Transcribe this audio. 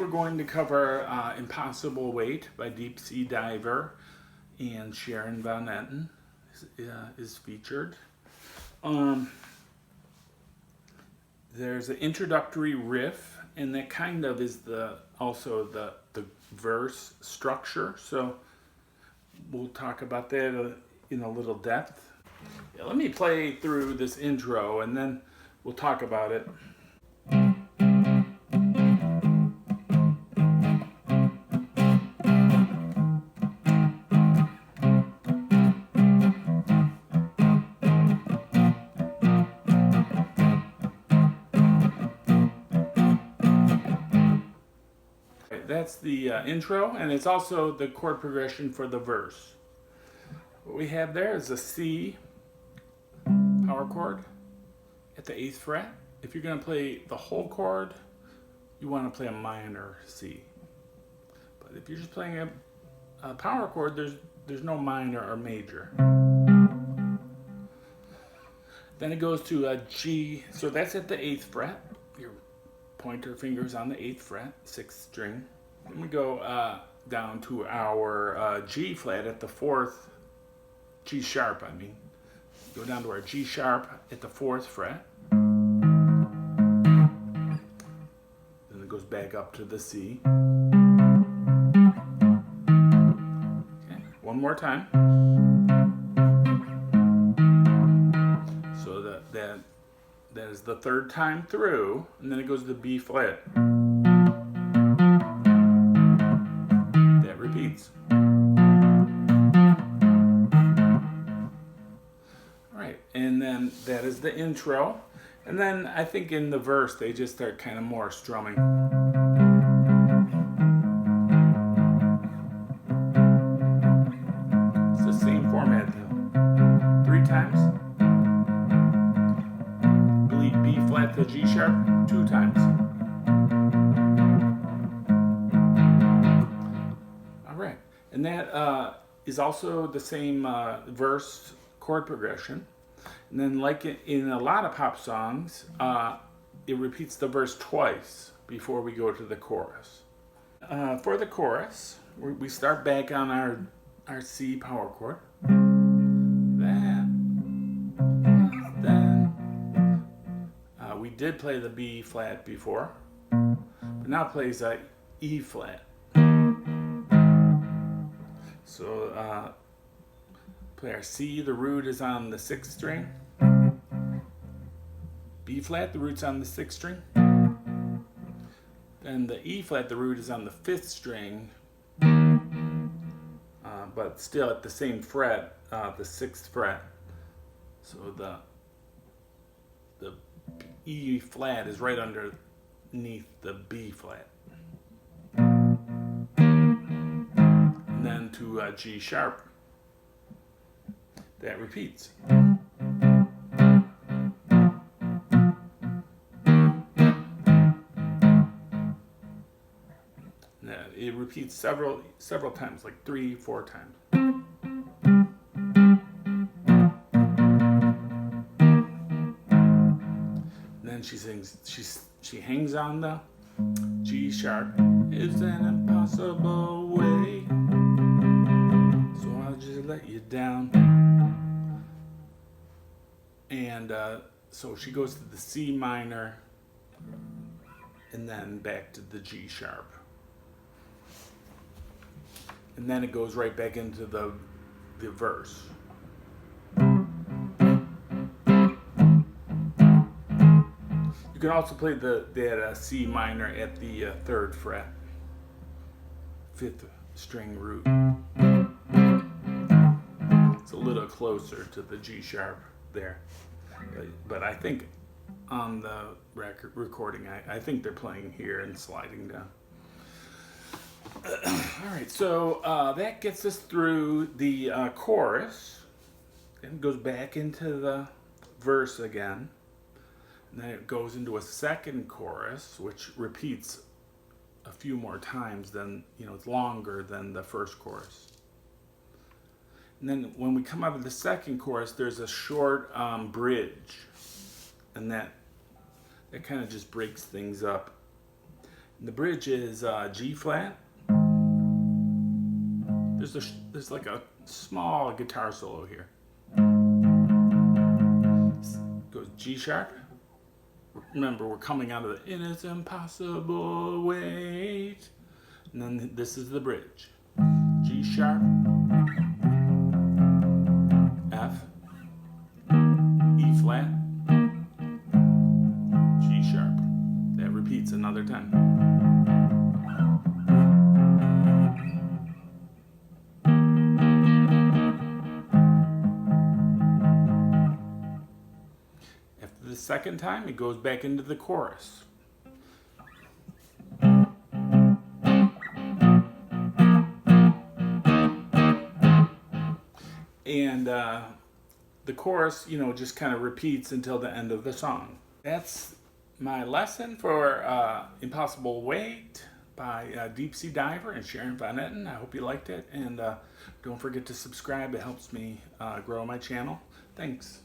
going to cover Impossible Weight by deep sea diver, and Sharon von Etten is featured. There's an introductory riff, and that kind of is also the verse structure. So we'll talk about that in a little depth. Yeah, let me play through this intro, and then we'll talk about it. That's the intro, and it's also the chord progression for the verse. What we have there is a C power chord at the 8th fret. If you're going to play the whole chord, you want to play a minor C. But if you're just playing a power chord, there's no minor or major. Then it goes to a G, so that's at the 8th fret. Your pointer finger's on the 8th fret, 6th string. Then we go down to our G flat at the 4th, G sharp I mean. Go down to our G sharp at the 4th fret. Then it goes back up to the C. Okay, one more time. So that is the 3rd time through, and then it goes to the B flat. That repeats. Alright, and then that is the intro. And then I think in the verse they just start kind of more strumming. It's the same format though. 3 times. B flat to G sharp 2 times. Alright, and that is also the same verse chord progression. And then, like in a lot of pop songs, it repeats the verse twice before we go to the chorus. For the chorus, we start back on our C power chord. We did play the B flat before, but now it plays E flat. So play our C, the root is on the 6th string. B flat, the root's on the 6th string. Then the E flat, the root is on the 5th string, but still at the same fret, the 6th fret. So the E flat is right underneath the B flat. And then to G sharp. That repeats. Now, it repeats several times, like 3-4 times. Then she sings, she hangs on the G sharp. It's an impossible way, so I'll just let you down. And so she goes to the C minor and then back to the G sharp. And then it goes right back into the verse. You can also play that C minor at the 3rd fret, 5th string root. It's a little closer to the G sharp there. But I think on the recording, I think they're playing here and sliding down. Alright, so that gets us through the chorus. Then it goes back into the verse again. And then it goes into a second chorus, which repeats a few more times than, it's longer than the first chorus. And then when we come out of the second chorus, there's a short bridge. And that kind of just breaks things up. The bridge is G flat. There's like a small guitar solo here. Goes G sharp. Remember, we're coming out of the "It is impossible, wait." And then this is the bridge. G sharp, F, E flat, G sharp. That repeats another time. After the second time, it goes back into the chorus. And the chorus, just kind of repeats until the end of the song. That's my lesson for Impossible Wait by Deep Sea Diver and Sharon von Etten. I hope you liked it. And don't forget to subscribe. It helps me grow my channel. Thanks.